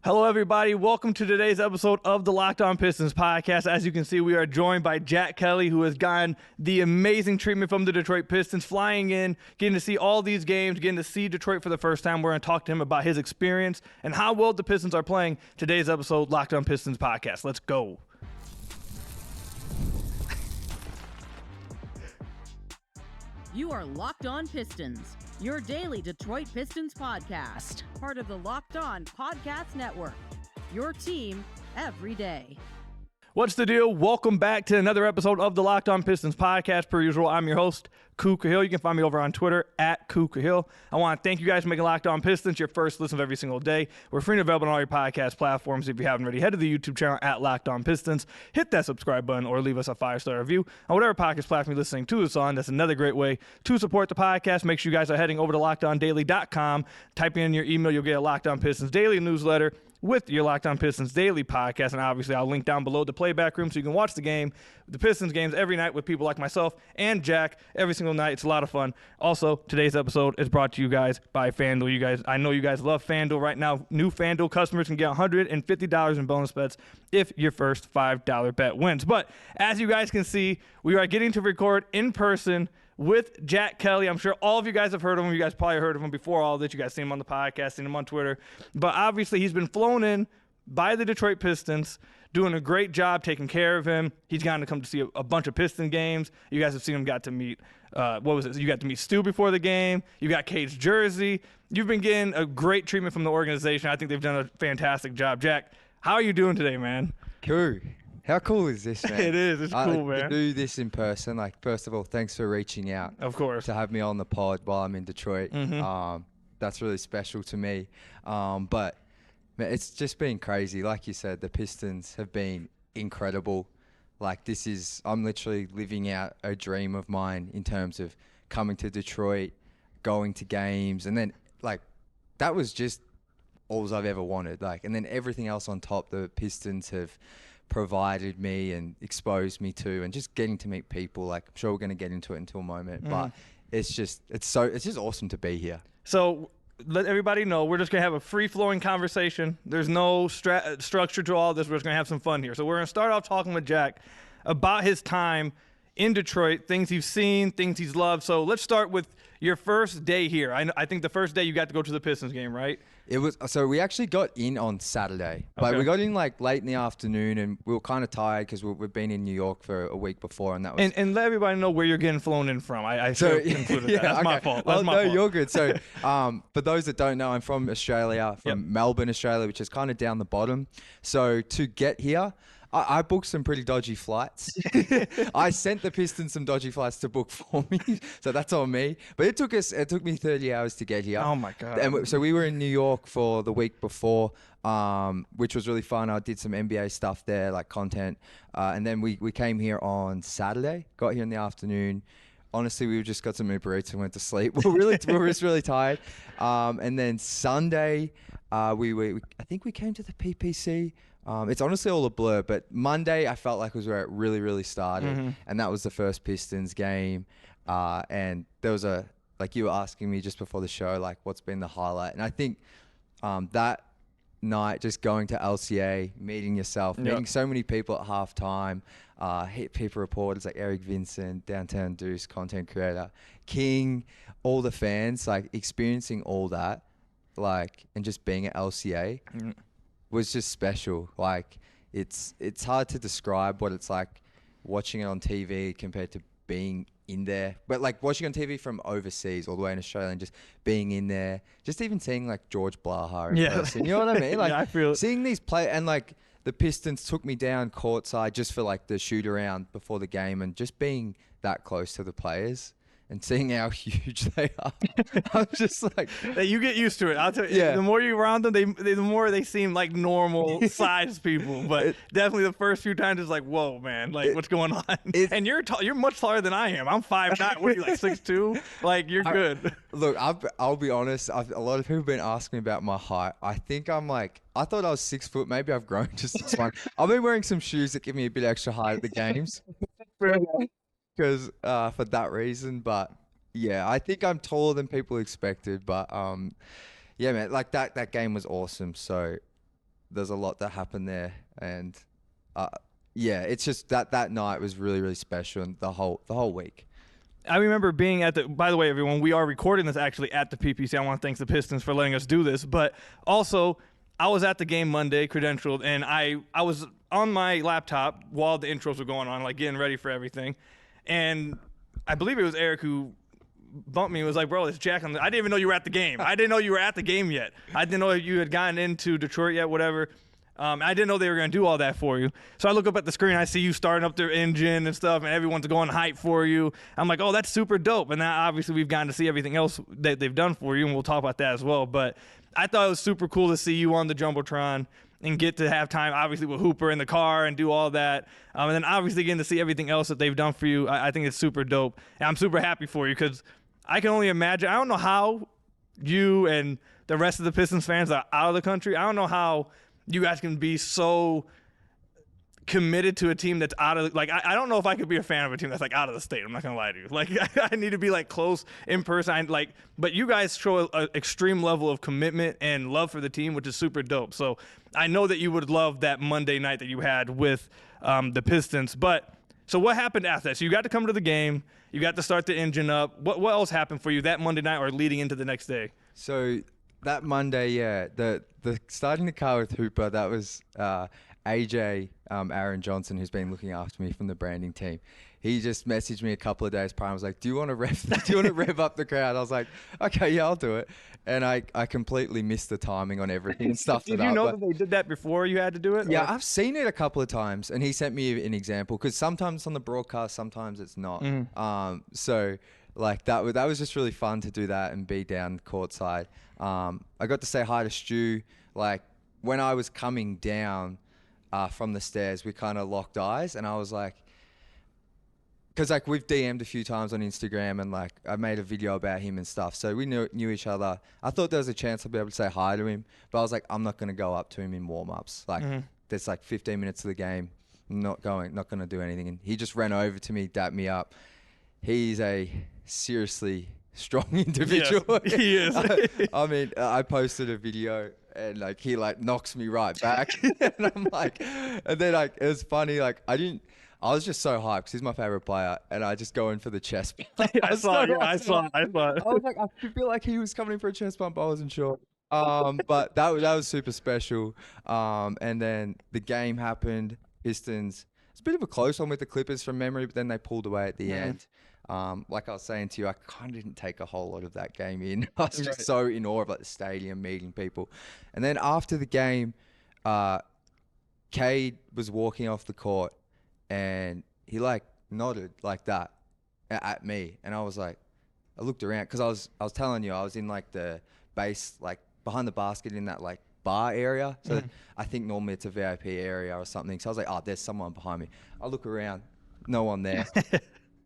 Hello, everybody. Welcome to today's episode of the Locked On Pistons podcast. As you can see, we are joined by Jack Kelly, who has gotten the amazing treatment from the Detroit Pistons, flying in, getting to see all these games, getting to see Detroit for the first time. We're going to talk to him about his experience and how well the Pistons are playing. Today's episode, Locked On Pistons podcast. Let's go. You are Locked On Pistons, your daily Detroit Pistons podcast, part of the Locked On Podcast Network, your team every day. What's the deal? Welcome back to another episode of the Locked On Pistons podcast. Per usual, I'm your host, Ku Cahill. You can find me over on Twitter at Ku Cahill. I want to thank you guys for making Locked On Pistons your first listen of every single day. We're free and available on all your podcast platforms. If you haven't already, head to the YouTube channel at Locked On Pistons. Hit that subscribe button or leave us a 5-star review on whatever podcast platform you're listening to us on. That's another great way to support the podcast. Make sure you guys are heading over to LockedOnDaily.com. Typing in your email, you'll get a Locked On Pistons daily newsletter with your Locked On Pistons daily podcast. And obviously, I'll link down below the playback room so you can watch the Pistons games every night with people like myself and Jack every single night. It's a lot of fun. Also, today's episode is brought to you guys by FanDuel. I know you guys love FanDuel right now. New FanDuel customers can get $150 in bonus bets if your first $5 bet wins. But as you guys can see, we are getting to record in person with Jack Kelly. I'm sure all of you guys have heard of him. You guys probably heard of him before all this. You guys seen him on the podcast, seen him on Twitter. But obviously, he's been flown in by the Detroit Pistons, doing a great job taking care of him. He's gotten to come to see a bunch of Piston games. You guys have seen him got to meet, you got to meet Stu before the game. You got Cade's jersey. You've been getting a great treatment from the organization. I think they've done a fantastic job. Jack, how are you doing today, man? Cool. How cool is this, man? It is. It's cool, man. To do this in person, first of all, thanks for reaching out. Of course. To have me on the pod while I'm in Detroit. Mm-hmm. That's really special to me. But man, it's just been crazy. Like you said, the Pistons have been incredible. I'm literally living out a dream of mine in terms of coming to Detroit, going to games, and then that was just all I've ever wanted. And then everything else on top, the Pistons have provided me and exposed me to, and just getting to meet people. I'm sure we're going to get into it in a moment, but it's just awesome to be here. So let everybody know we're just going to have a free-flowing conversation. There's no structure to all this. We're just going to have some fun here. So we're going to start off talking with Jack about his time in Detroit, things he's seen, things he's loved. So let's start with your first day here. I think the first day you got to go to the Pistons game, right? So we actually got in on Saturday, but we got in late in the afternoon, and we were kind of tired because we've been in New York for a week before, and that was. And let everybody know where you're getting flown in from. I should have included that. That's my fault. That's my fault. You're good. So, for those that don't know, I'm from Australia, Melbourne, Australia, which is kind of down the bottom. So to get here, I booked some pretty dodgy flights. I sent the Pistons some dodgy flights to book for me, so that's on me. But it took me 30 hours to get here. Oh my god! And so we were in New York for the week before, which was really fun. I did some NBA stuff there, content, and then we came here on Saturday. Got here in the afternoon. Honestly, we just got some Uber Eats and went to sleep. We were just really tired. And then Sunday, I think we came to the PPC. It's honestly all a blur, but Monday I felt like was where it really, really started, and that was the first Pistons game. And there was you were asking me just before the show, what's been the highlight? And I think that night, just going to LCA, meeting yourself, meeting so many people at halftime, people reporters like Eric Vincent, Downtown Deuce, content creator, King, all the fans, experiencing all that, and just being at LCA. Was just special. It's hard to describe what it's like watching it on TV compared to being in there. But watching on TV from overseas all the way in Australia and just being in there, just even seeing George Blaha in person. You know what I mean? Yeah, I feel it. Seeing these play and the Pistons took me down courtside just for the shoot around before the game, and just being that close to the players and seeing how huge they are. I'm just you get used to it. I'll tell you, the more you're around them, the more they seem like normal sized people. But definitely the first few times it's whoa, man, what's going on? And you're much taller than I am. I'm 5'9". What are you, 6'2"? You're good. Look, I'll be honest. A lot of people have been asking me about my height. I think I'm I thought I was 6 foot. Maybe I've grown to 6'1". I've been wearing some shoes that give me a bit extra height at the games. Because for that reason, but yeah, I think I'm taller than people expected. But yeah, man, that game was awesome. So there's a lot that happened there, and yeah, it's just that night was really, really special, and the whole week. I remember being at the, by the way, everyone, we are recording this actually at the PPC. I want to thank the Pistons for letting us do this. But also, I was at the game Monday, credentialed, and I was on my laptop while the intros were going on, like getting ready for everything. And I believe it was Eric who bumped me and was like, bro, it's Jack. I didn't even know you were at the game. I didn't know you were at the game yet. I didn't know you had gotten into Detroit yet, whatever. I didn't know they were going to do all that for you. So I look up at the screen, I see you starting up their engine and stuff, and everyone's going hype for you. I'm like, oh, that's super dope. And now obviously we've gotten to see everything else that they've done for you, and we'll talk about that as well. But I thought it was super cool to see you on the Jumbotron and get to have time, obviously, with Hooper in the car and do all that. And then obviously getting to see everything else that they've done for you. I think it's super dope. And I'm super happy for you because I can only imagine. I don't know how you and the rest of the Pistons fans are out of the country. I don't know how you guys can be so committed to a team that's out of, like, I don't know if I could be a fan of a team that's like out of the state. I'm not gonna lie to you. Like, I need to be like close in person. But you guys show an extreme level of commitment and love for the team, which is super dope. So I know that you would love that Monday night that you had with the Pistons. But so what happened after that? So you got to come to the game. You got to start the engine up. What else happened for you that Monday night or leading into the next day? So that Monday, yeah, the starting the car with Hooper, that was AJ, Aaron Johnson, who's been looking after me from the branding team. He just messaged me a couple of days prior and was like, do you want to rev up the crowd? I was like, okay, yeah, I'll do it. And I completely missed the timing on everything and stuff. Did you know that they did that before you had to do it? Yeah, I've seen it a couple of times, and he sent me an example because sometimes it's on the broadcast, sometimes it's not. So like that was just really fun to do that and be down courtside. I got to say hi to Stu. Like when I was coming down from the stairs, we kind of locked eyes, and I was like, because like we've DM'd a few times on Instagram, and like I made a video about him and stuff, so we knew each other. I thought there was a chance I'd be able to say hi to him, but I was like, I'm not going to go up to him in warm-ups. Like there's like 15 minutes of the game, not going to do anything. And he just ran over to me, dapped me up. He's a seriously strong individual. Yes, he is. I mean, I posted a video and like he like knocks me right back, and I'm like, and then like it was funny. Like I was just so hyped because he's my favorite player, and I just go in for the chest bump. I saw it. I saw it. I was like, I feel like he was coming in for a chest bump. I wasn't sure. But that was super special. And then the game happened. Pistons. It's a bit of a close one with the Clippers from memory, but then they pulled away at the end. Like I was saying to you, I kind of didn't take a whole lot of that game in. I was just so in awe of like the stadium, meeting people. And then after the game, Cade was walking off the court, and he like nodded like that at me, and I was like, I looked around because I was telling you I was in like the base, like behind the basket in that like bar area. So I think normally it's a VIP area or something. So I was like, oh, there's someone behind me. I look around, no one there.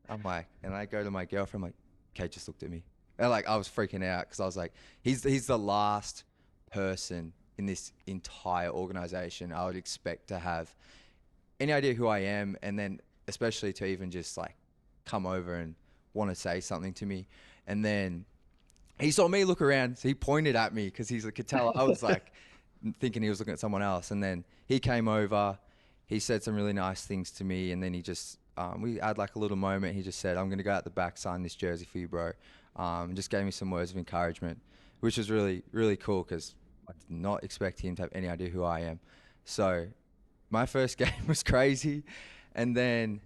I'm like, and I go to my girlfriend, I'm like, Kate just looked at me. And like I was freaking out because I was like, he's the last person in this entire organization I would expect to have any idea who I am, and then especially to even just like come over and want to say something to me. And then he saw me look around, so he pointed at me because he could tell I was like thinking he was looking at someone else. And then he came over, he said some really nice things to me, and then he just we had like a little moment. He just said, I'm going to go out the back, sign this jersey for you, bro. And just gave me some words of encouragement, which was really, really cool because I did not expect him to have any idea who I am. So my first game was crazy. And then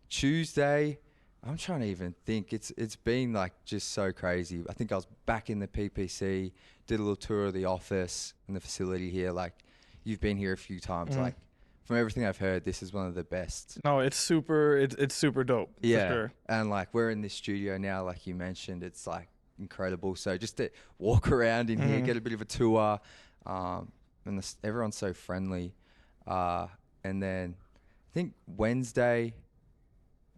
Tuesday, I'm trying to even think. It's been like just so crazy. I think I was back in the PPC, did a little tour of the office and the facility here. Like you've been here a few times. Like from everything I've heard, this is one of the best. No, it's super dope. Yeah. For sure. And like we're in this studio now, like you mentioned, it's like incredible. So just to walk around in here, get a bit of a tour, and everyone's so friendly. And then I think Wednesday,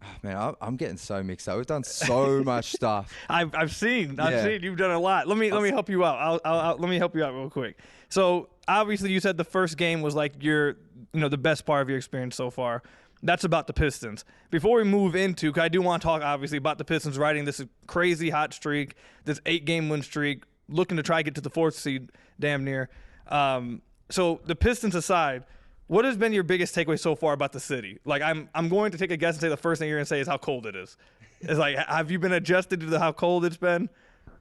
oh man, I'm getting so mixed up. We've done so much stuff. I've seen you've done a lot. Let me help you out. Let me help you out real quick. So obviously you said the first game was like the best part of your experience so far. That's about the Pistons. Before we move into, because I do want to talk obviously about the Pistons riding this crazy hot streak, this 8-game win streak, looking to try to get to the 4th seed damn near. So the Pistons aside, what has been your biggest takeaway so far about the city? Like, I'm going to take a guess and say the first thing you're going to say is how cold it is. It's like, have you been adjusted to how cold it's been?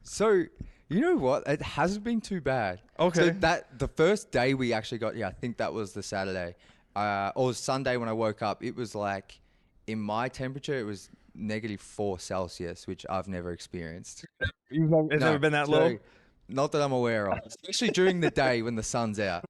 So, you know what? It hasn't been too bad. Okay. So the first day we actually got, I think that was the Saturday. Or Sunday when I woke up, it was like, in my temperature, it was -4 Celsius, which I've never experienced. It's never been that low? Not that I'm aware of, especially during the day when the sun's out.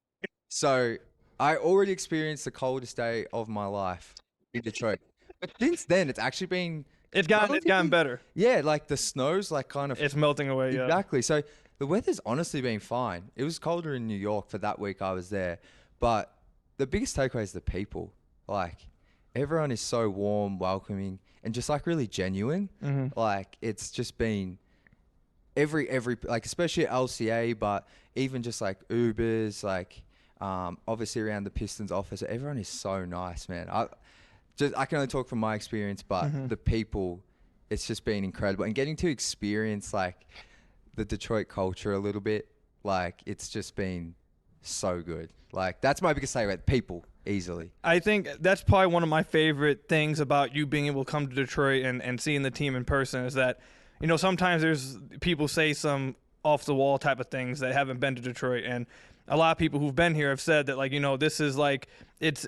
So I already experienced the coldest day of my life in Detroit. But since then, it's actually been... It's gotten better. Yeah, like the snow's like kind of... It's melting away, yeah. Exactly. So the weather's honestly been fine. It was colder in New York for that week I was there. But the biggest takeaway is the people. Like, everyone is so warm, welcoming, and just like really genuine. Mm-hmm. Like, it's just been... Every like especially at LCA, but even just like Ubers, like obviously around the Pistons office, everyone is so nice, man. I can only talk from my experience, but the people, it's just been incredible, and getting to experience like the Detroit culture a little bit, like it's just been so good. Like that's my biggest takeaway, people easily. I think that's probably one of my favorite things about you being able to come to Detroit and seeing the team in person is that, you know, sometimes there's people say some off the wall type of things that haven't been to Detroit, and a lot of people who've been here have said that, like, you know, this is like it's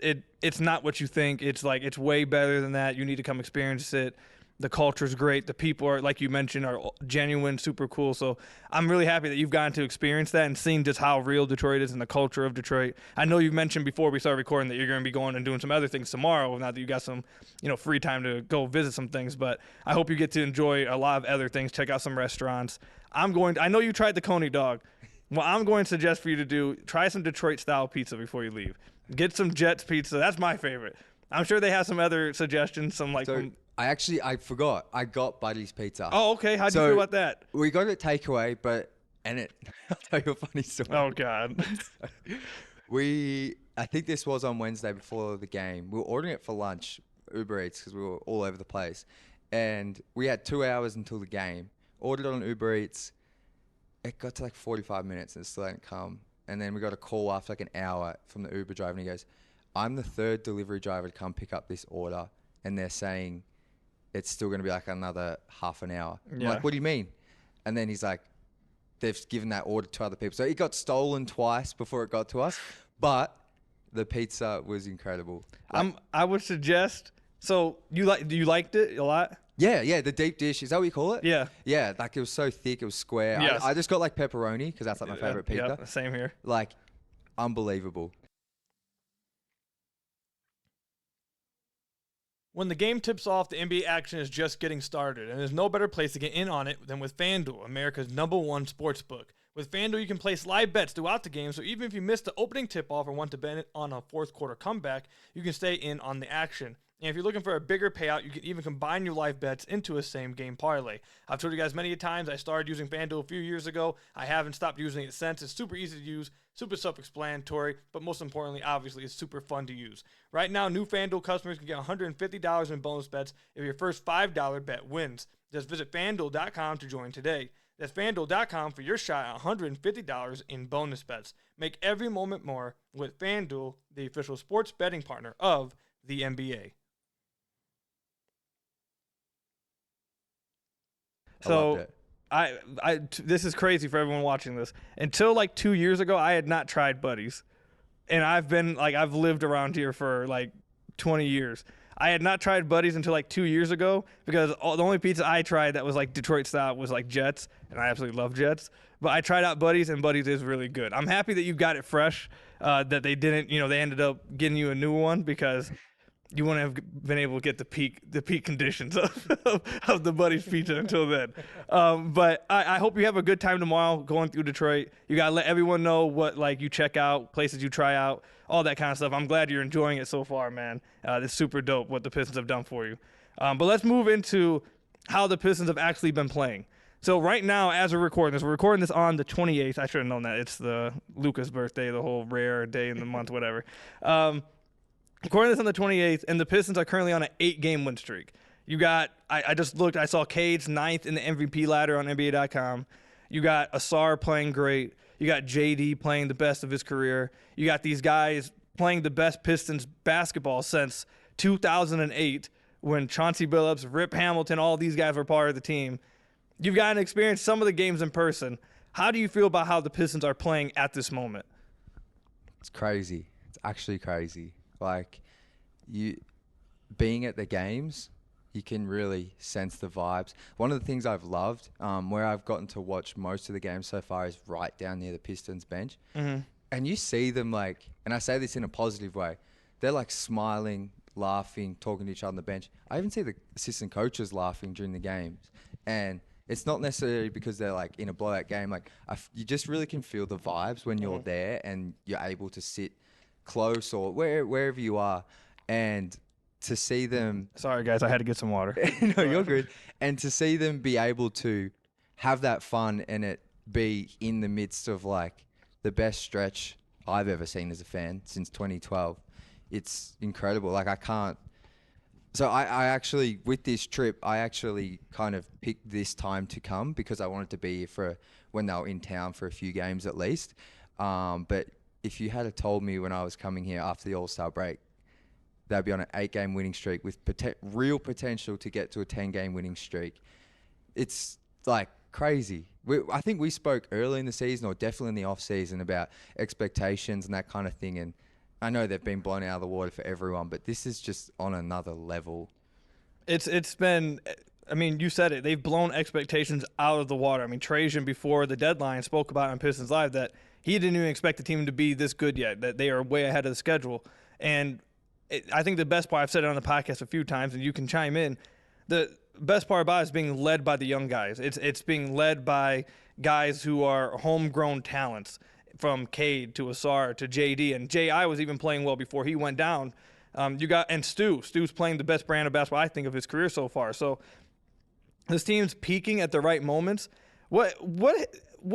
not what you think. It's like it's way better than that. You need to come experience it. The culture's great. The people are, like you mentioned, are genuine, super cool. So I'm really happy that you've gotten to experience that and seen just how real Detroit is and the culture of Detroit. I know you mentioned before we started recording that you're going to be going and doing some other things tomorrow, now that you got some, you know, free time to go visit some things. But I hope you get to enjoy a lot of other things, check out some restaurants. I know you tried the Coney dog. What I'm going to suggest for you to do, try some Detroit-style pizza before you leave. Get some Jets pizza. That's my favorite. I'm sure they have some other suggestions, some like... I forgot. I got Buddy's Pizza. Oh, okay. How'd you feel about that? We got it takeaway, I'll tell you a funny story. Oh, God. I think this was on Wednesday before the game. We were ordering it for lunch, Uber Eats, because we were all over the place. And we had 2 hours until the game. Ordered it on Uber Eats. It got to like 45 minutes and it still hadn't come. And then we got a call after like an hour from the Uber driver, and he goes, I'm the third delivery driver to come pick up this order, and they're saying it's still going to be like another half an hour. I'm like, what do you mean? And then he's like, they've given that order to other people. So it got stolen twice before it got to us, but the pizza was incredible. I would suggest, so you liked it a lot? Yeah, the deep dish. Is that what you call it? Yeah. Yeah, like it was so thick, it was square. Yes. I just got like pepperoni because that's like my favorite pizza. Yeah, same here. Like, unbelievable. When the game tips off, the NBA action is just getting started, and there's no better place to get in on it than with FanDuel, America's #1 sportsbook. With FanDuel, you can place live bets throughout the game, so even if you missed the opening tip-off or want to bet on a fourth quarter comeback, you can stay in on the action. And if you're looking for a bigger payout, you can even combine your live bets into a same-game parlay. I've told you guys many times I started using FanDuel a few years ago. I haven't stopped using it since. It's super easy to use, super self-explanatory, but most importantly, obviously, it's super fun to use. Right now, new FanDuel customers can get $150 in bonus bets if your first $5 bet wins. Just visit FanDuel.com to join today. That's FanDuel.com for your shot at $150 in bonus bets. Make every moment more with FanDuel, the official sports betting partner of the NBA. So this is crazy for everyone watching this. Until like 2 years ago, I had not tried Buddies, and I've lived around here for like 20 years. I had not tried Buddies until like 2 years ago because the only pizza I tried that was like Detroit style was like Jets, and I absolutely love Jets. But I tried out Buddies, and Buddies is really good. I'm happy that you got it fresh. That they didn't, they ended up getting you a new one because you wouldn't have been able to get the peak conditions of the Buddies pizza until then. But I hope you have a good time tomorrow going through Detroit. You got to let everyone know what like you check out, places you try out, all that kind of stuff. I'm glad you're enjoying it so far, man. It's super dope what the Pistons have done for you. But let's move into how the Pistons have actually been playing. So right now, as we're recording this on the 28th. I should have known that. It's the Luca's birthday, the whole rare day in the month, whatever. Recording this on the 28th, and the Pistons are currently on an 8-game win streak. You got, I just looked, I saw Cade's 9th in the MVP ladder on NBA.com. You got Asar playing great. You got JD playing the best of his career. You got these guys playing the best Pistons basketball since 2008 when Chauncey Billups, Rip Hamilton, all these guys were part of the team. You've gotten to experience some of the games in person. How do you feel about how the Pistons are playing at this moment? It's crazy. It's actually crazy. Like, you being at the games, you can really sense the vibes. One of the things I've loved, where I've gotten to watch most of the games so far, is right down near the Pistons bench. Mm-hmm. And you see them, like, and I say this in a positive way, they're like smiling, laughing, talking to each other on the bench. I even see the assistant coaches laughing during the games. And it's not necessarily because they're like in a blowout game. Like, you just really can feel the vibes when you're there and you're able to sit close or wherever you are. And to see them... Sorry, guys, I had to get some water. No, you're good. And to see them be able to have that fun and it be in the midst of like the best stretch I've ever seen as a fan since 2012. It's incredible. Like, I can't... So I actually, with this trip, I actually kind of picked this time to come because I wanted to be here for when they were in town for a few games at least. But if you had told me when I was coming here after the All-Star break, they'd be on an 8-game winning streak with real potential to get to a 10-game winning streak. It's like crazy. I think we spoke early in the season or definitely in the off-season about expectations and that kind of thing. And I know they've been blown out of the water for everyone, but this is just on another level. It's been, I mean, you said it. They've blown expectations out of the water. I mean, Trajan before the deadline spoke about on Pistons Live that he didn't even expect the team to be this good yet, that they are way ahead of the schedule. And I think the best part, I've said it on the podcast a few times, and you can chime in, the best part about it is being led by the young guys. It's being led by guys who are homegrown talents, from Cade to Asar to JD, and J.I. was even playing well before he went down. And Stu's playing the best brand of basketball I think of his career so far. So this team's peaking at the right moments. What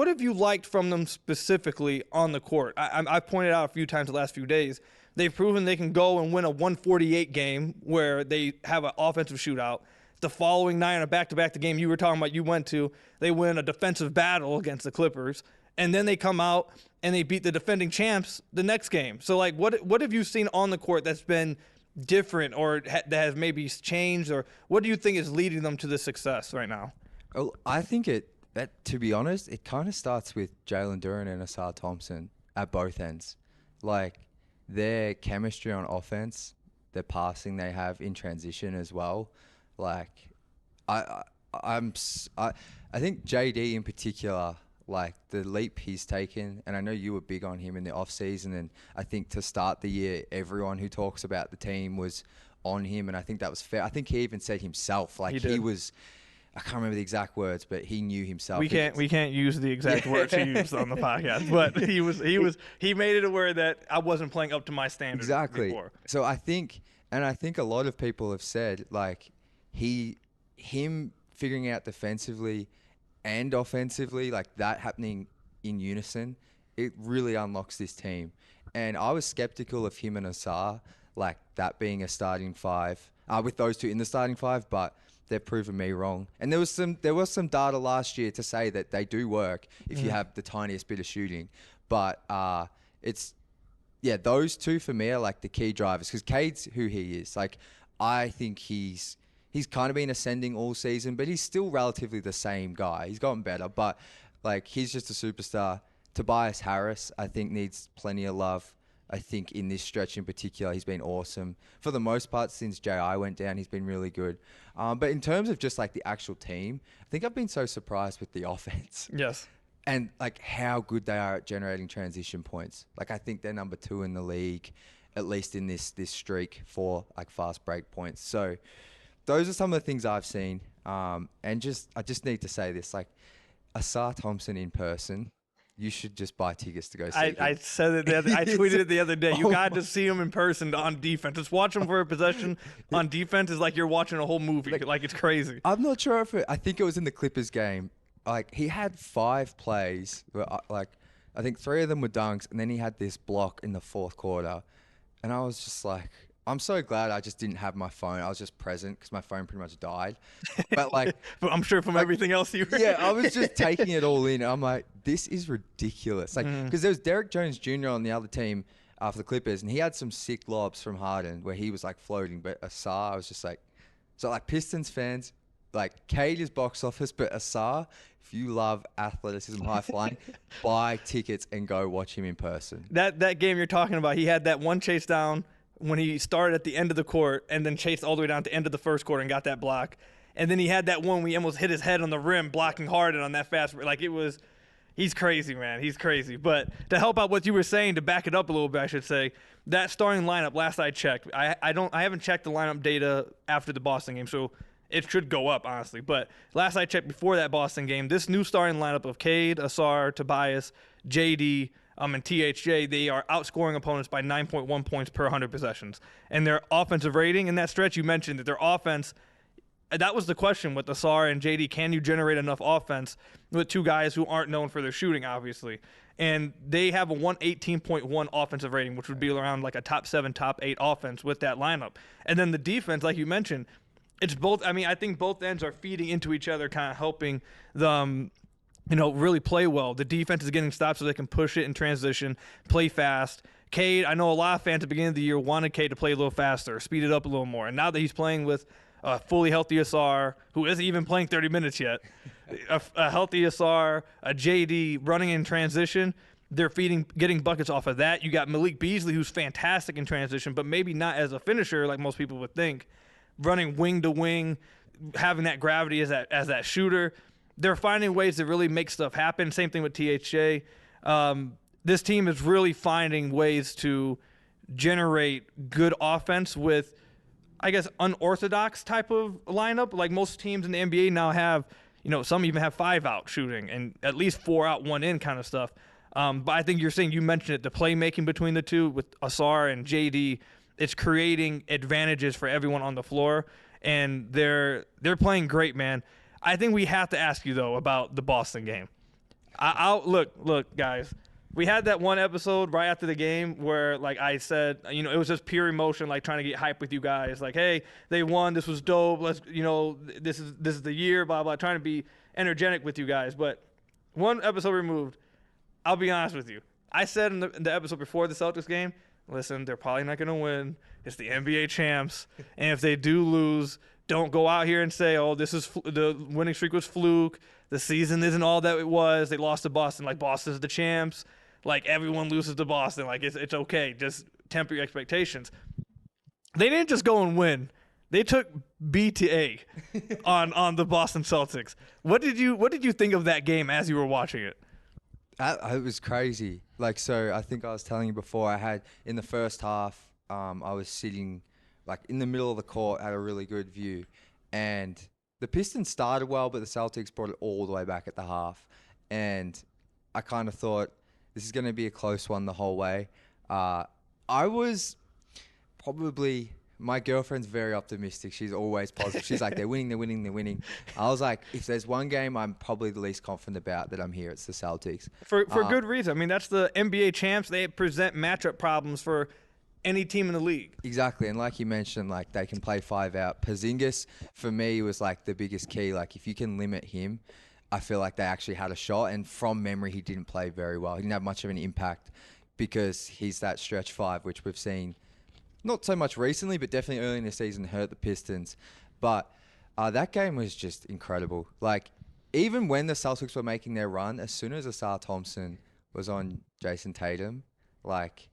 have you liked from them specifically on the court? I've pointed out a few times the last few days. They've proven they can go and win a 148 game where they have an offensive shootout. The following night on a back-to-back, the game you were talking about you went to, they win a defensive battle against the Clippers. And then they come out and they beat the defending champs the next game. So, like, what have you seen on the court that's been different or that has maybe changed? Or what do you think is leading them to the success right now? Well, I think to be honest, it kind of starts with Jalen Duren and Asar Thompson at both ends. Like, their chemistry on offense, their passing they have in transition as well. Like, I think JD in particular, like the leap he's taken, and I know you were big on him in the off season, and I think to start the year, everyone who talks about the team was on him, and I think that was fair. I think he even said himself, like he was, I can't remember the exact words, but he knew himself. We can't use the exact words he used on the podcast, but he made it aware that I wasn't playing up to my standards exactly before. So I think a lot of people have said like him figuring out defensively and offensively, like that happening in unison, it really unlocks this team. And I was skeptical of him and Asar, like that being a starting five, with those two in the starting five, but they've proven me wrong. And there was some data last year to say that they do work if you have the tiniest bit of shooting. But those two for me are like the key drivers, because Cade's who he is. Like, I think he's kind of been ascending all season, but he's still relatively the same guy. He's gotten better, but like he's just a superstar. Tobias Harris, I think, needs plenty of love. I think in this stretch in particular, he's been awesome. For the most part, since J.I. went down, he's been really good. But in terms of just like the actual team, I think I've been so surprised with the offense. Yes. And like how good they are at generating transition points. Like, I think they're number 2 in the league, at least in this streak for like fast break points. So those are some of the things I've seen. And I just need to say this, like Asar Thompson in person, you should just buy tickets to go see him. I said it I tweeted it the other day. You got to see him in person on defense. Just watch him for a possession on defense is like you're watching a whole movie. Like it's crazy. I'm not sure I think it was in the Clippers game. Like, he had 5 plays where, like, I think 3 of them were dunks, and then he had this block in the fourth quarter. And I was just like, I'm so glad I just didn't have my phone. I was just present because my phone pretty much died. But like, But I'm sure from everything else you were. yeah, I was just taking it all in. I'm like, this is ridiculous. Like, because there was Derek Jones Jr. on the other team for the Clippers, and he had some sick lobs from Harden where he was like floating. But Asar, I was just like, so like Pistons fans, like Cade is box office, but Asar, if you love athleticism, high flying, buy tickets and go watch him in person. That game you're talking about, he had that one chase down when he started at the end of the court and then chased all the way down to the end of the first quarter and got that block. And then he had that one where he almost hit his head on the rim blocking Harden on that fast. Like it was, he's crazy, man. He's crazy. But to help out what you were saying, to back it up a little bit, I should say, that starting lineup, last I checked, I haven't checked the lineup data after the Boston game, so it should go up, honestly. But last I checked before that Boston game, this new starting lineup of Cade, Asar, Tobias, JD, and THJ, they are outscoring opponents by 9.1 points per 100 possessions. And their offensive rating in that stretch, you mentioned that their offense, that was the question with Asar and JD. Can you generate enough offense with two guys who aren't known for their shooting, obviously? And they have a 118.1 offensive rating, which would be around like a top 7, top 8 offense with that lineup. And then the defense, like you mentioned, it's both. I mean, I think both ends are feeding into each other, kind of helping them, really play well. The defense is getting stopped so they can push it in transition, play fast. Cade, I know a lot of fans at the beginning of the year wanted Cade to play a little faster, speed it up a little more. And now that he's playing with a fully healthy Asar, who isn't even playing 30 minutes yet, a healthy Asar, a JD running in transition, they're getting buckets off of that. You got Malik Beasley, who's fantastic in transition, but maybe not as a finisher like most people would think, running wing to wing, having that gravity as that shooter. They're finding ways to really make stuff happen. Same thing with THJ. This team is really finding ways to generate good offense with, I guess, unorthodox type of lineup. Like most teams in the NBA now have, some even have 5 out shooting and at least 4 out, 1 in kind of stuff. But I think you mentioned it, the playmaking between the two with Asar and JD, it's creating advantages for everyone on the floor, and they're playing great, man. I think we have to ask you, though, about the Boston game. Look, guys. We had that one episode right after the game where, like I said, it was just pure emotion, like trying to get hype with you guys. Like, hey, they won. This was dope. Let's, this is the year, blah, blah, trying to be energetic with you guys. But one episode removed, I'll be honest with you. I said in the episode before the Celtics game, listen, they're probably not going to win. It's the NBA champs. And if they do lose, don't go out here and say, oh, the winning streak was fluke. The season isn't all that it was. They lost to Boston. Like, Boston's the champs. Like, everyone loses to Boston. Like, it's okay. Just temper your expectations. They didn't just go and win. They took B to A on the Boston Celtics. What did you think of that game as you were watching it? It was crazy. Like, so I think I was telling you before, I had in the first half, I was sitting like in the middle of the court, had a really good view. And the Pistons started well, but the Celtics brought it all the way back at the half. And I kind of thought this is going to be a close one the whole way. I was probably... My girlfriend's very optimistic. She's always positive. She's like, they're winning. I was like, if there's one game I'm probably the least confident about that I'm here, it's the Celtics. For good reason. I mean, that's the NBA champs. They present matchup problems for any team in the league. Exactly. And like you mentioned, like they can play 5 out. Porzingis, for me, was like the biggest key. Like if you can limit him, I feel like they actually had a shot. And from memory, he didn't play very well. He didn't have much of an impact because he's that stretch 5, which we've seen not so much recently, but definitely early in the season hurt the Pistons. But that game was just incredible. Like, even when the Celtics were making their run, as soon as Asar Thompson was on Jason Tatum, like,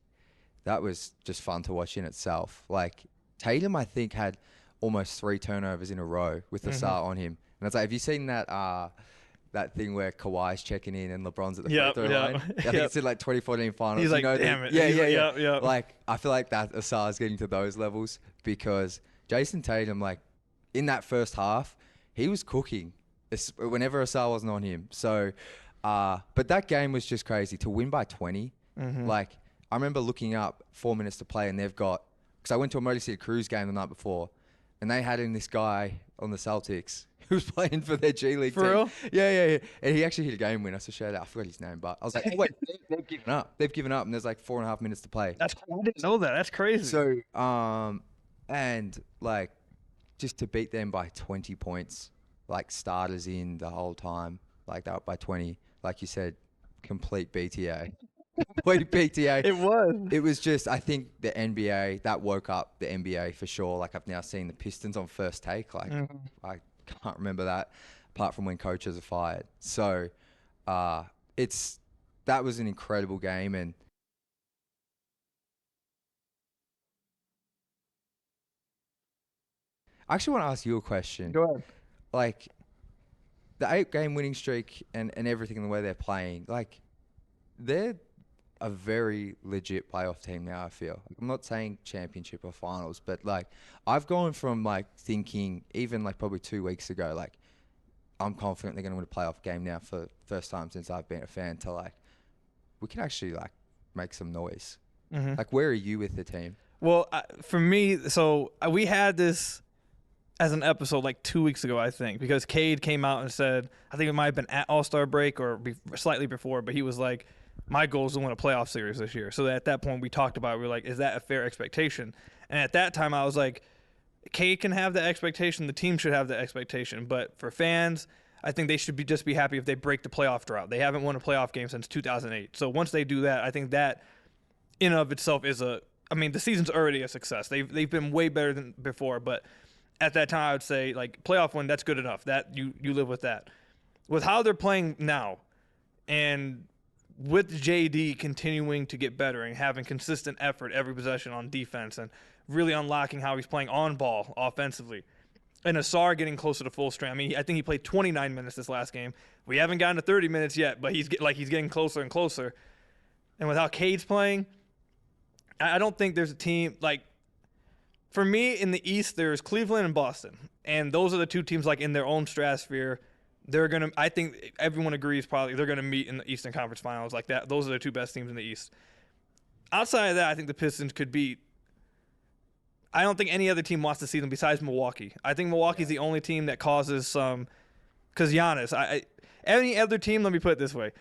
that was just fun to watch in itself. Like, Tatum, I think, had almost 3 turnovers in a row with Asar on him. And it's like, have you seen that thing where Kawhi's checking in and LeBron's at the free throw line? I think it's in like 2014 finals. He's like, damn it. Yeah. Like, I feel like that Asar's getting to those levels because Jason Tatum, like, in that first half, he was cooking whenever Asar wasn't on him. So, but that game was just crazy. To win by 20, like, I remember looking up 4 minutes to play and they've got, because I went to a Motor City Cruise game the night before and they had in this guy on the Celtics. He was playing for their G League For team. real? Yeah. And he actually hit a game winner. So shout out. I forgot his name, but I was like, oh, wait, they've given up. They've given up, and there's like 4.5 minutes to play. I didn't know that. That's crazy. So, and like, just to beat them by 20 points, like starters in the whole time, like that by 20, like you said, complete BTA. Complete BTA. It was. It was just, I think the NBA, that woke up the NBA for sure. Like I've now seen the Pistons on First Take. Like I can't remember that apart from when coaches are fired. So that was an incredible game. And I actually want to ask you a question. Go ahead. Like the 8-game winning streak and everything in the way they're playing, like they're a very legit playoff team now, I feel. I'm not saying championship or finals, but like I've gone from like thinking even like probably 2 weeks ago, like I'm confident they're going to win a playoff game now for the first time since I've been a fan, to like we can actually like make some noise. Like where are you with the team? Well, for me, so we had this as an episode like 2 weeks ago, I think, because Cade came out and said, I think it might have been at All-Star break or slightly before, but he was like, my goal is to win a playoff series this year. So at that point we talked about it. We were like, is that a fair expectation? And at that time I was like, Cade can have the expectation. The team should have the expectation. But for fans, I think they should just be happy if they break the playoff drought. They haven't won a playoff game since 2008. So once they do that, I think that in and of itself is the season's already a success. They've been way better than before, but at that time I would say like playoff win, that's good enough. That you live with that. With how they're playing now, and with JD continuing to get better and having consistent effort every possession on defense and really unlocking how he's playing on ball offensively, and Asar getting closer to full strength. I mean, I think he played 29 minutes this last game. We haven't gotten to 30 minutes yet, but he's getting closer and closer. And with how Cade's playing, I don't think there's a team like, for me in the East, there's Cleveland and Boston, and those are the two teams like in their own stratosphere. I think everyone agrees probably they're gonna meet in the Eastern Conference Finals like that. Those are the two best teams in the East. Outside of that, I think the Pistons could beat. I don't think any other team wants to see them besides Milwaukee. I think Milwaukee's the only team that causes some, because Giannis. Any other team, let me put it this way.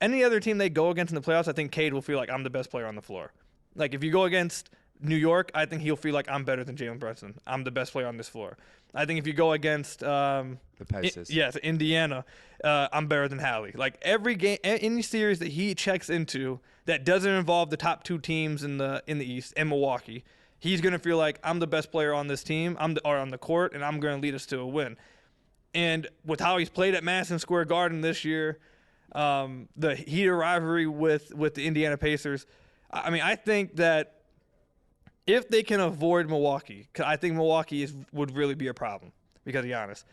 Any other team they go against in the playoffs, I think Cade will feel like I'm the best player on the floor. Like if you go against New York, I think he'll feel like I'm better than Jalen Brunson. I'm the best player on this floor. I think if you go against The Pacers. Indiana, I'm better than Hallie. Like every game, any series that he checks into that doesn't involve the top two teams in the East and Milwaukee, he's gonna feel like I'm the best player on this team. Or on the court, and I'm gonna lead us to a win. And with how he's played at Madison Square Garden this year, the heated rivalry with the Indiana Pacers, I mean, I think that if they can avoid Milwaukee, 'cause I think Milwaukee would really be a problem because of Giannis.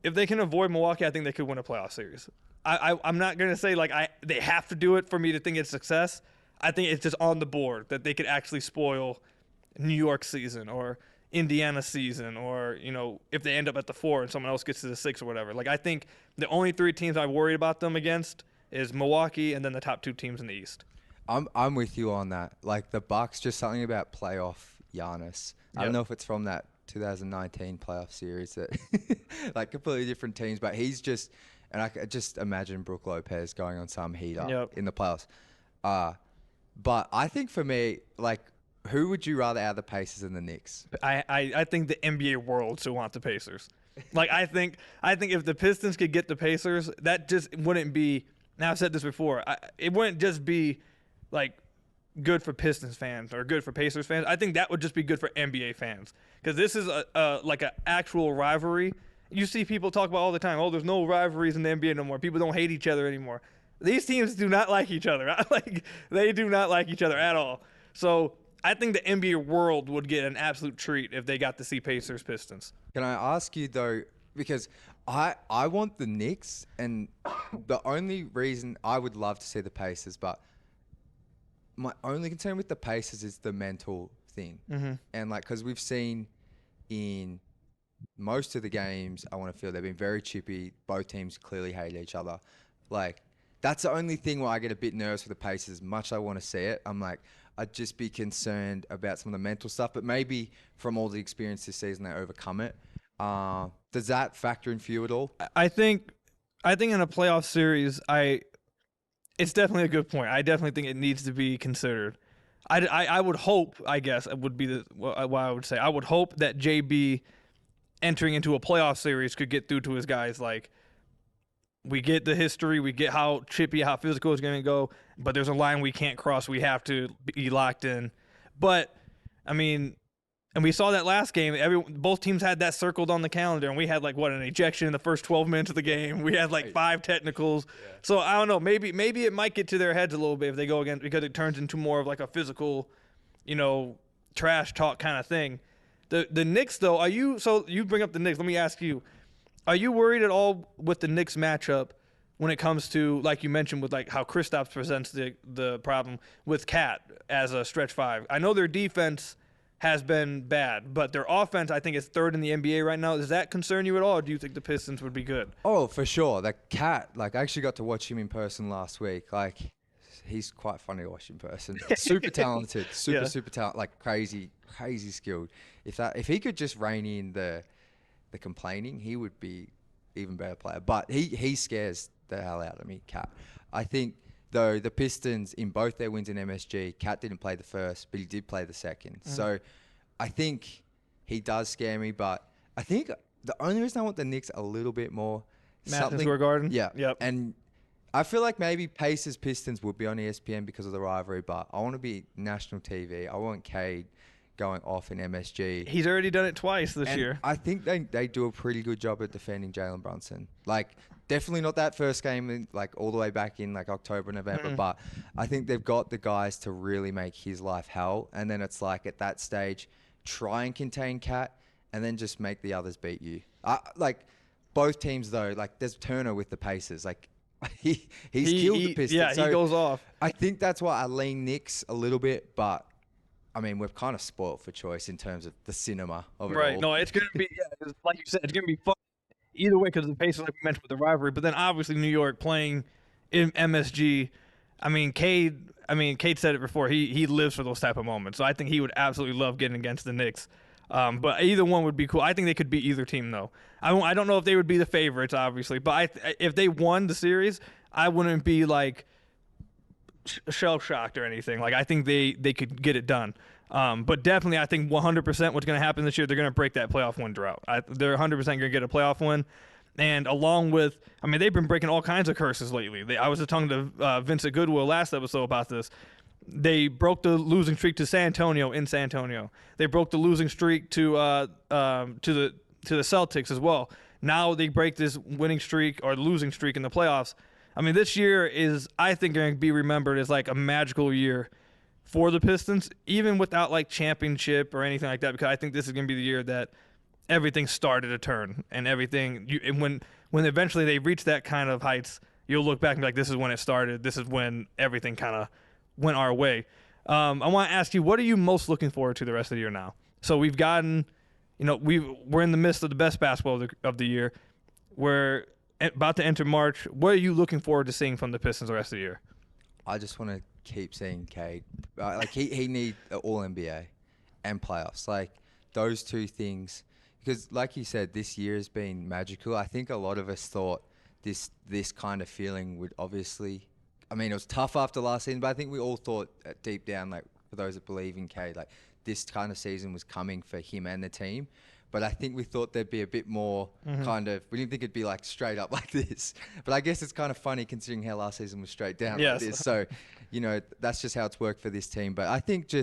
If they can avoid Milwaukee, I think they could win a playoff series. I'm not going to say like they have to do it for me to think it's success. I think it's just on the board that they could actually spoil New York season or Indiana season, or if they end up at the 4 and someone else gets to the 6 or whatever. Like I think the only 3 teams I worry about them against is Milwaukee and then the top 2 teams in the East. I'm with you on that. Like the Bucks, just something about playoff Giannis. I don't know if it's from that 2019 playoff series that like completely different teams, but he's just, and I could just imagine Brook Lopez going on some heater in the playoffs. But I think for me, like, who would you rather out of the Pacers and the Knicks? I think the NBA world should want the Pacers. Like I think if the Pistons could get the Pacers, that just wouldn't be. Now I've said this before. It wouldn't just be like good for Pistons fans or good for Pacers fans. I think that would just be good for NBA fans, because this is like an actual rivalry. You see people talk about all the time, oh, there's no rivalries in the NBA no more. People don't hate each other anymore. These teams do not like each other. Like they do not like each other at all. So I think the NBA world would get an absolute treat if they got to see Pacers Pistons. Can I ask you though, because I want the Knicks, and the only reason I would love to see the Pacers, but my only concern with the Pacers is the mental thing. And like, because we've seen in most of the games, I want to feel they've been very chippy. Both teams clearly hate each other. Like, that's the only thing where I get a bit nervous for the Pacers. As much as I want to see it, I'm like, I'd just be concerned about some of the mental stuff. But maybe from all the experience this season, they overcome it. Does that factor in for you at all? I think in a playoff series, it's definitely a good point. I definitely think it needs to be considered. I would hope, I guess, it would be what I would say. I would hope that JB entering into a playoff series could get through to his guys. Like, we get the history, we get how chippy, how physical it's going to go, but there's a line we can't cross. We have to be locked in. But, I mean, and we saw that last game. Both teams had that circled on the calendar, and we had an ejection in the first 12 minutes of the game. We had 5 technicals. Yeah. So I don't know. Maybe it might get to their heads a little bit if they go against, because it turns into more of a physical, trash talk kind of thing. The Knicks though, so you bring up the Knicks. Let me ask you, are you worried at all with the Knicks matchup when it comes to, like you mentioned, with how Kristaps presents the problem with Cat as a stretch 5? I know their defense has been bad, but their offense, I think, is 3rd in the NBA right now. Does that concern you at all, or do you think the Pistons would be good? Oh, for sure. That Cat, I actually got to watch him in person last week. He's quite funny to watch in person. Super talented, super talented, crazy skilled. If he could just rein in the complaining, he would be even better player. But he scares the hell out of me, Cat. I think, though, the Pistons, in both their wins in MSG, Cat didn't play the first, but he did play the second. Mm-hmm. So I think he does scare me, but I think the only reason I want the Knicks a little bit more... Madison Square Garden? Yeah. Yep. And I feel like maybe Pacers Pistons would be on ESPN because of the rivalry, but I want to be national TV. I want Cade going off in MSG. He's already done it twice this year. I think they do a pretty good job at defending Jalen Brunson. Definitely not that first game, all the way back in October, November, but I think they've got the guys to really make his life hell. And then it's at that stage, try and contain Cat and then just make the others beat you. Both teams though, there's Turner with the Pacers. He's killed the Pistons. Yeah, so he goes off. I think that's why I lean Knicks a little bit, but I mean, we're kind of spoiled for choice in terms of the cinema of it all. Right. No, it's going to be, like you said, it's going to be fun either way because of the Pacers, like we mentioned, with the rivalry. But then obviously New York playing in MSG. I mean, Cade said it before. He lives for those type of moments. So I think he would absolutely love getting against the Knicks. But either one would be cool. I think they could beat either team, though. I don't know if they would be the favorites, obviously. But if they won the series, I wouldn't be shell-shocked or anything. I think they could get it done. But definitely, I think 100% what's going to happen this year, they're going to break that playoff win drought. They're 100% going to get a playoff win. And along with, they've been breaking all kinds of curses lately. I was talking to Vincent Goodwill last episode about this. They broke the losing streak to San Antonio in San Antonio. They broke the losing streak to the Celtics as well. Now they break this winning streak or losing streak in the playoffs. This year is, I think, going to be remembered as a magical year for the Pistons, even without championship or anything like that, because I think this is going to be the year that everything started to turn and everything. And when eventually they reach that kind of heights, you'll look back and be like, this is when it started. This is when everything kind of went our way. I want to ask you, what are you most looking forward to the rest of the year now? So we've gotten, we're in the midst of the best basketball of the year. We're about to enter March. What are you looking forward to seeing from the Pistons the rest of the year? I just want to keep seeing Cade. He needs all NBA and playoffs. Those two things. Because like you said, this year has been magical. I think a lot of us thought this kind of feeling would obviously... it was tough after last season, but I think we all thought deep down, for those that believe in Cade, this kind of season was coming for him and the team. But I think we thought there'd be a bit more we didn't think it'd be straight up like this. But I guess it's kind of funny considering how last season was straight down like this. So, that's just how it's worked for this team. But I think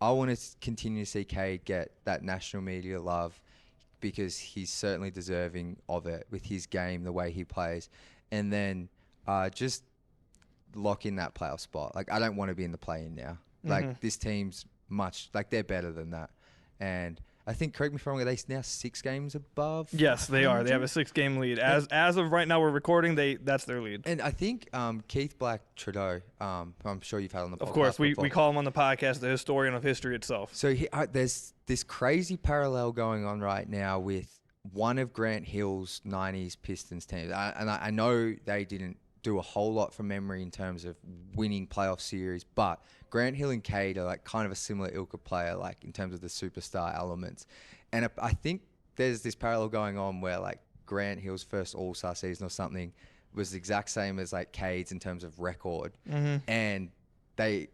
I want to continue to see Cade get that national media love because he's certainly deserving of it with his game, the way he plays. And then just lock in that playoff spot. I don't want to be in the play-in now. This team's much, they're better than that. And I think, correct me if I'm wrong, are they now 6 games above? Yes, they are. They have a 6-game lead. As of right now, we're recording. That's their lead. And I think Keith Black Trudeau, I'm sure you've had on the podcast. Of course, we call him on the podcast the historian of history itself. So there's this crazy parallel going on right now with one of Grant Hill's 90s Pistons teams. And I know they didn't do a whole lot from memory in terms of winning playoff series, but Grant Hill and Cade are kind of a similar ilk of player, in terms of the superstar elements. And I think there's this parallel going on where like Grant Hill's first All-Star season or something was the exact same as like Cade's in terms of record. And they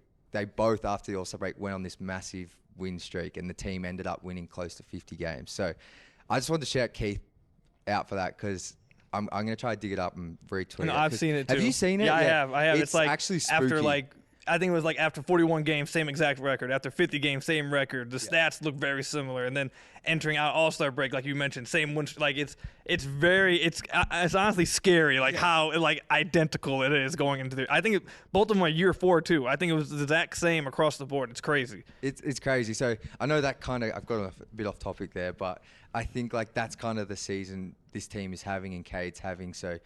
both, after the All-Star break, went on this massive win streak, and the team ended up winning close to 50 games. So I just wanted to shout Keith out for that, because I'm going to try to dig it up and retweet it. I've seen it too. Have you seen it? Yeah, I have. It's like actually spooky. after like, I think it was like after 41 games, same exact record. After 50 games, same record. The stats look very similar. And then entering out All-Star break, like you mentioned, same one. Like it's honestly scary, like how like identical it is going into the. I think both of them are year 4 too. I think it was the exact same across the board. It's crazy. It's crazy. So I know that kind of, I've got a bit off topic there, but I think like that's kind of the season this team is having and Cade's having. So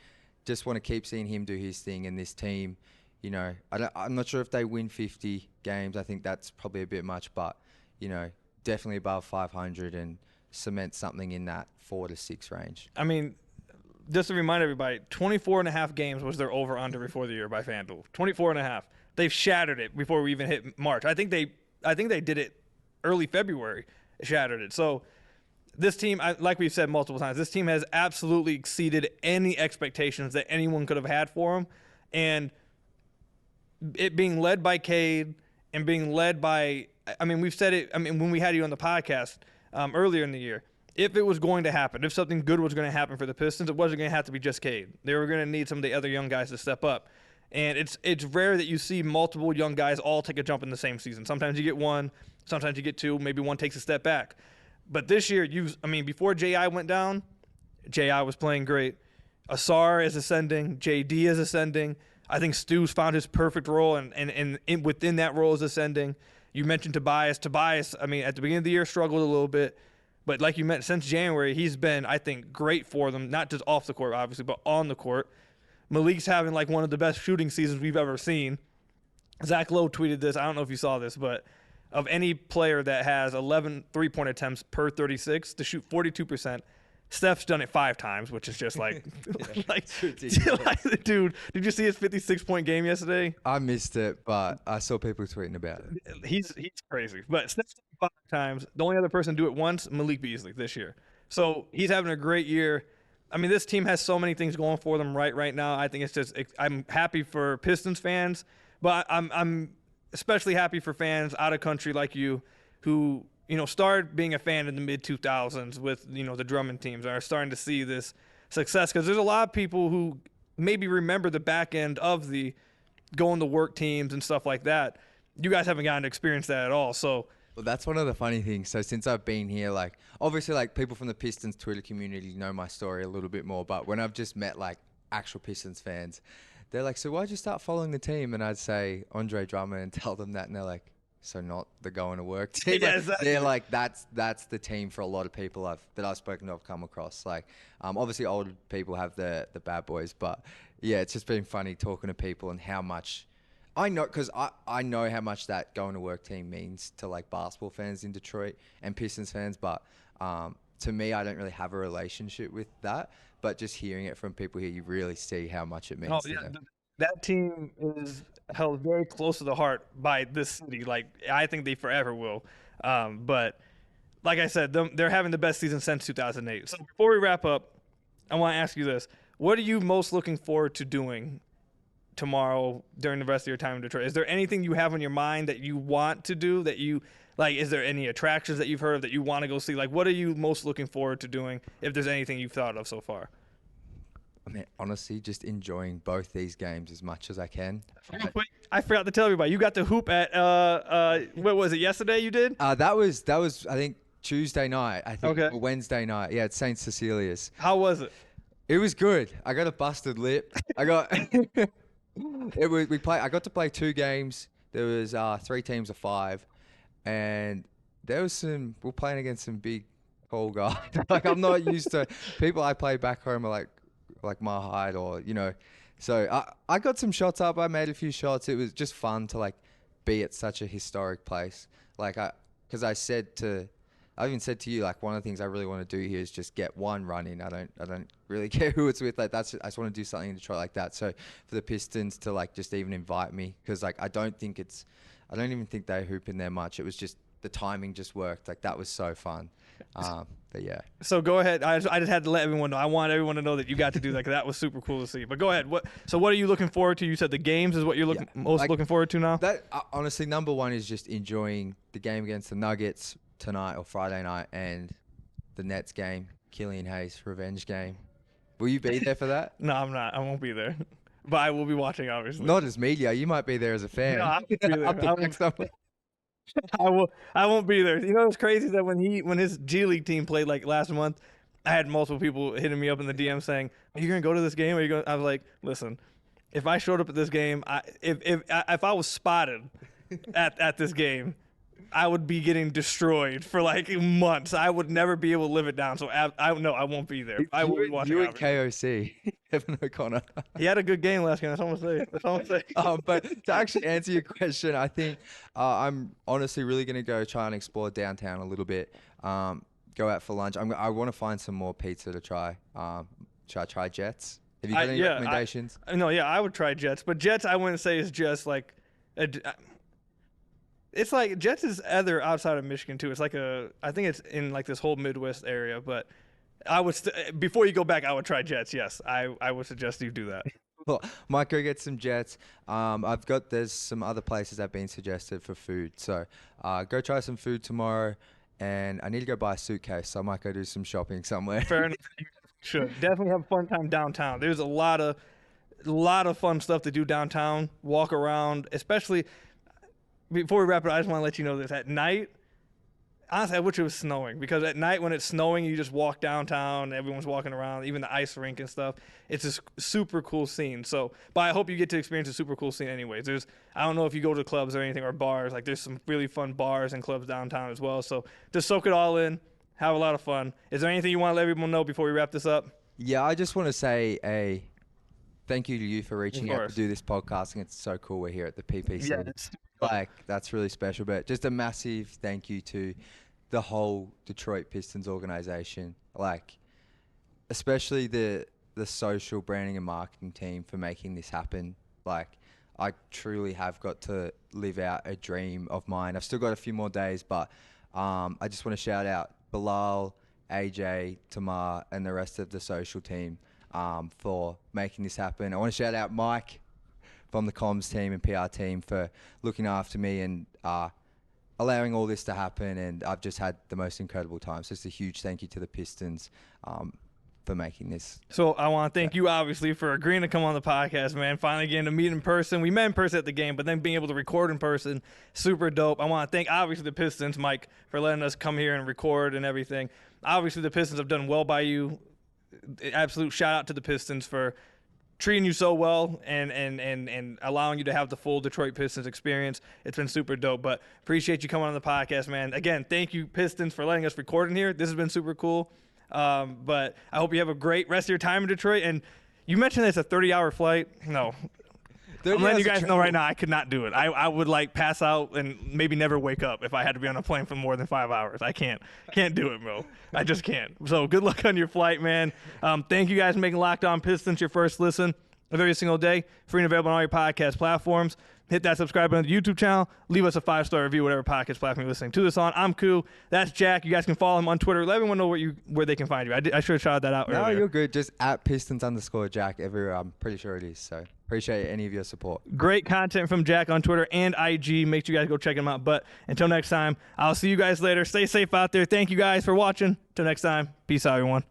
just want to keep seeing him do his thing, and this team. You know, I'm not sure if they win 50 games. I think that's probably a bit much, but, you know, definitely above 500 and cement something in that 4 to 6 range. I mean, just to remind everybody, 24.5 games was their over-under before the year by FanDuel. 24.5. They've shattered it before we even hit March. I think they did it early February, shattered it. So this team, like we've said multiple times, this team has absolutely exceeded any expectations that anyone could have had for them. And it being led by Cade and being led by, I mean, we've said it, I mean, when we had you on the podcast earlier in the year, if it was going to happen, if something good was going to happen for the Pistons, it wasn't going to have to be just Cade. They were going to need some of the other young guys to step up. And it's rare that you see multiple young guys all take a jump in the same season. Sometimes you get one, sometimes you get two, maybe one takes a step back. But this year, before J.I. went down, J.I. was playing great. Asar is ascending. J.D. is ascending. I think Stu's found his perfect role, and within that role is ascending. You mentioned Tobias. Tobias, I mean, at the beginning of the year, struggled a little bit. But like you mentioned, since January, he's been, I think, great for them, not just off the court, obviously, but on the court. Malik's having, like, one of the best shooting seasons we've ever seen. Zach Lowe tweeted this. I don't know if you saw this, but of any player that has 11 three-point attempts per 36 to shoot 42%, Steph's done it 5 times, which is just like, dude, did you see his 56-point game yesterday? I missed it, but I saw people tweeting about it. He's crazy. But Steph's done it 5 times. The only other person to do it once, Malik Beasley this year. So he's having a great year. I mean, this team has so many things going for them right now. I think it's just, I'm happy for Pistons fans, but I'm especially happy for fans out of country like you who, you know, started being a fan in the mid-2000s with, you know, the Drummond teams and are starting to see this success, because there's a lot of people who maybe remember the back end of the going to work teams and stuff like that. You guys haven't gotten to experience that at all. So well, that's one of the funny things. So since I've been here, like, obviously, like, people from the Pistons Twitter community know my story a little bit more, but when I've just met, like, actual Pistons fans, they're like, so why'd you start following the team? And I'd say Andre Drummond and tell them that, and they're like, so not the going to work team. Yeah, exactly. They're like, that's the team for a lot of people that I've spoken to, I've come across. Like, obviously old people have the bad boys, but yeah, it's just been funny talking to people and how much I know, because I know how much that going to work team means to like basketball fans in Detroit and Pistons fans, but to me, I don't really have a relationship with that. But just hearing it from people here, you really see how much it means to them. That team is held very close to the heart by this city. Like, I think they forever will. But like I said, they're having the best season since 2008. So before we wrap up, I want to ask you this. What are you most looking forward to doing tomorrow during the rest of your time in Detroit? Is there anything you have on your mind that you want to do, that you like? Is there any attractions that you've heard of that you want to go see? Like, what are you most looking forward to doing, if there's anything you've thought of so far? I mean, honestly, just enjoying both these games as much as I can. Wait, I forgot to tell everybody. You got the hoop at what was it, yesterday you did? That was I think Tuesday night. I think Okay. or Wednesday night. Yeah, it's St. Cecilia's. How was it? It was good. I got a busted lip. I got I got to play 2 games. There was 3 teams of 5, and there was we're playing against some big tall guys. Like, I'm not used to people I play back home are like my height, or, you know. So I got some shots up. I made a few shots. It was just fun to like be at such a historic place. Like, because I even said to you, like, one of the things I really want to do here is just get one run in. I don't really care who it's with. Like, I just want to do something in Detroit like that. So for the Pistons to like just even invite me, because like I don't even think they hoop in there much. It was just the timing just worked. Like, that was so fun. But yeah. So go ahead. I just had to let everyone know. I want everyone to know that you got to do that, 'cause that was super cool to see. But go ahead. What are you looking forward to? You said the games is what you're looking forward to now? That honestly, number one is just enjoying the game against the Nuggets tonight or Friday night, and the Nets game, Killian Hayes revenge game. Will you be there for that? No, I'm not. I won't be there. But I will be watching, obviously. Not as media. You might be there as a fan. No, I won't be there. I'll pick something. I won't be there. You know what's crazy is that when his G League team played like last month, I had multiple people hitting me up in the DM saying, "Are you gonna go to this game? Are you going?" I was like, "Listen, if I showed up at this game, if I was spotted at this game, I would be getting destroyed for like months. I would never be able to live it down. So I won't be there. I will be watching. You and KOC, Evan O'Connor. He had a good game last game. That's all I'm saying. That's all I'm saying. But to actually answer your question, I think I'm honestly really going to go try and explore downtown a little bit. Go out for lunch. I want to find some more pizza to try. Should I try Jets? Have you got any recommendations? I would try Jets. But Jets, I wouldn't say is just like it's like Jets is other outside of Michigan too. It's like I think it's in like this whole Midwest area. But I would before you go back, I would try Jets. Yes, I would suggest you do that. Well, might go get some Jets. There's some other places that have been suggested for food. So go try some food tomorrow. And I need to go buy a suitcase, so I might go do some shopping somewhere. Fair enough. You should definitely have a fun time downtown. There's a lot of fun stuff to do downtown. Walk around, especially before we wrap it up. I just want to let you know this: at night, honestly, I wish it was snowing, because at night when it's snowing, you just walk downtown. Everyone's walking around, even the ice rink and stuff. It's a super cool scene. So, but I hope you get to experience a super cool scene anyways. I don't know if you go to clubs or anything or bars. Like there's some really fun bars and clubs downtown as well. So just soak it all in, have a lot of fun. Is there anything you want to let everyone know before we wrap this up? Yeah, I just want to say a thank you to you for reaching out to do this podcasting. It's so cool we're here at the PPC. Yeah, that's really special. But just a massive thank you to the whole Detroit Pistons organization. Especially the social branding and marketing team for making this happen. I truly have got to live out a dream of mine. I've still got a few more days, but I just want to shout out Bilal, AJ, Tamar, and the rest of the social team for making this happen. I want to shout out Mike from the comms team and PR team for looking after me and allowing all this to happen. And I've just had the most incredible time. So it's a huge thank you to the Pistons for making this. So I want to thank you, obviously, for agreeing to come on the podcast, man. Finally getting to meet in person. We met in person at the game, but then being able to record in person, super dope. I want to thank, obviously, the Pistons, Mike, for letting us come here and record and everything. Obviously, the Pistons have done well by you. Absolute shout out to the Pistons for treating you so well and allowing you to have the full Detroit Pistons experience. It's been super dope, but appreciate you coming on the podcast, man. Again, thank you, Pistons, for letting us record in here. This has been super cool. But I hope you have a great rest of your time in Detroit. And you mentioned it's a 30-hour flight. No. I'm letting you guys know right now I could not do it. I would pass out and maybe never wake up if I had to be on a plane for more than 5 hours. I can't do it, bro. I just can't. So good luck on your flight, man. Thank you guys for making Locked On Pistons your first listen of every single day. Free and available on all your podcast platforms. Hit that subscribe button on the YouTube channel. Leave us a 5-star review, whatever podcast platform you're listening to this on. I'm Koo. That's Jack. You guys can follow him on Twitter. Let everyone know where they can find you. I should have shouted that out earlier. No, you're good. Just at Pistons_Jack everywhere. I'm pretty sure it is. So appreciate any of your support. Great content from Jack on Twitter and IG. Make sure you guys go check him out. But until next time, I'll see you guys later. Stay safe out there. Thank you guys for watching. Until next time, peace out, everyone.